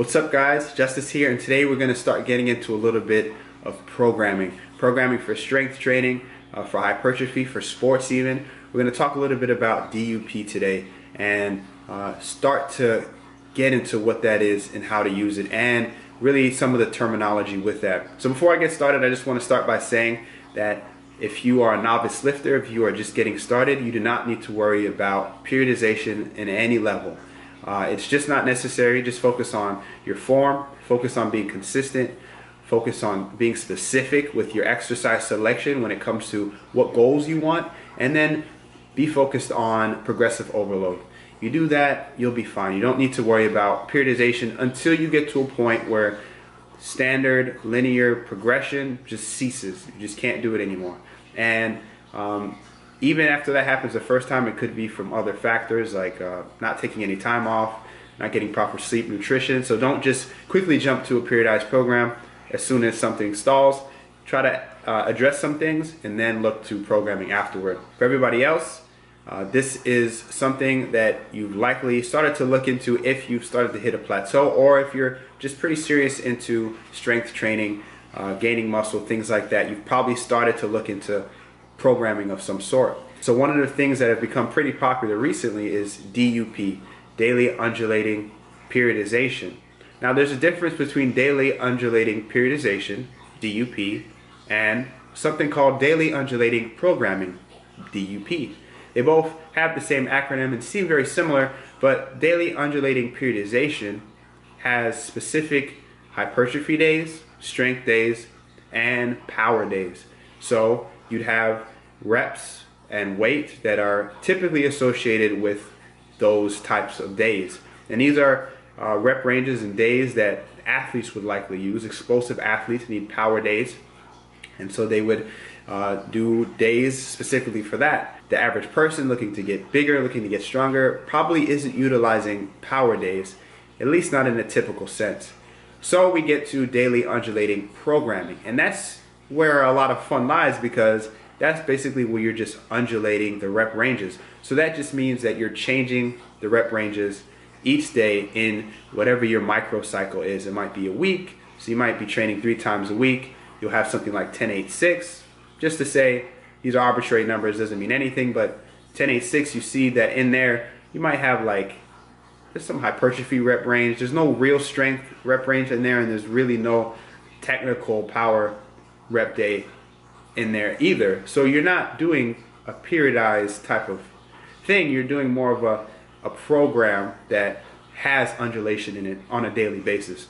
What's up guys, Justice here, and today we're going to start getting into a little bit of programming for strength training, for hypertrophy, for sports even. We're going to talk a little bit about DUP today and start to get into what that is and how to use it, and really some of the terminology with that. So before I get started, I just want to start by saying that if you are a novice lifter, if you are just getting started, you do not need to worry about periodization in any level. It's just not necessary. Just focus on your form, focus on being consistent, focus on being specific with your exercise selection when it comes to what goals you want, and then be focused on progressive overload. You do that, you'll be fine. You don't need to worry about periodization until you get to a point where standard linear progression just ceases. You just can't do it anymore. And even after that happens the first time, it could be from other factors like not taking any time off, not getting proper sleep, nutrition. So don't just quickly jump to a periodized program as soon as something stalls. Try to address some things and then look to programming afterward. For everybody else, this is something that you've likely started to look into if you've started to hit a plateau, or if you're just pretty serious into strength training, gaining muscle, things like that. You've probably started to look into programming of some sort. So one of the things that have become pretty popular recently is DUP, daily undulating periodization. Now there's a difference between daily undulating periodization, DUP, and something called daily undulating programming, DUP. They both have the same acronym and seem very similar, but daily undulating periodization has specific hypertrophy days, strength days, and power days. So you'd have reps and weight that are typically associated with those types of days. And these are rep ranges and days that athletes would likely use. Explosive athletes need power days, and so they would do days specifically for that. The average person looking to get bigger, looking to get stronger, probably isn't utilizing power days, at least not in a typical sense. So we get to daily undulating programming, and that's where a lot of fun lies, because that's basically where you're just undulating the rep ranges. So that just means that you're changing the rep ranges each day in whatever your microcycle is. It might be a week, so you might be training 3 times a week. You'll have something like 10-8-6. Just to say, these are arbitrary numbers, doesn't mean anything, but 10-8-6, you see that in there, you might have like, there's some hypertrophy rep range. There's no real strength rep range in there, and there's really no technical power rep day in there either. So you're not doing a periodized type of thing. You're doing more of a program that has undulation in it on a daily basis.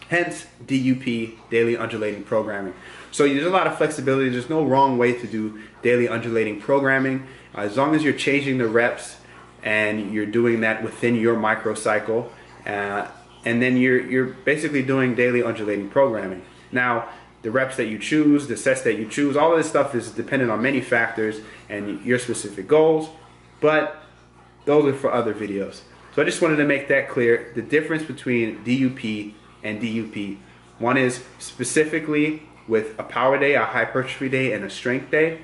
Hence DUP, daily undulating programming. So there's a lot of flexibility. There's no wrong way to do daily undulating programming, as long as you're changing the reps and you're doing that within your microcycle, and then you're basically doing daily undulating programming. Now, the reps that you choose, the sets that you choose, all of this stuff is dependent on many factors and your specific goals, but those are for other videos. So I just wanted to make that clear, the difference between DUP and DUP. One is specifically with a power day, a hypertrophy day, and a strength day,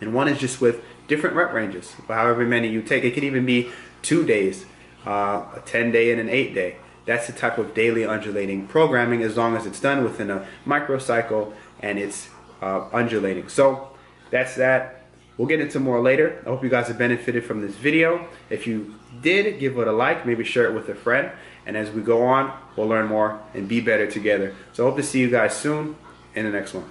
and one is just with different rep ranges, however many you take. It could even be 2 days, a 10-day and an 8-day. That's the type of daily undulating programming, as long as it's done within a microcycle and it's undulating. So that's that. We'll get into more later. I hope you guys have benefited from this video. If you did, give it a like, maybe share it with a friend. And as we go on, we'll learn more and be better together. So I hope to see you guys soon in the next one.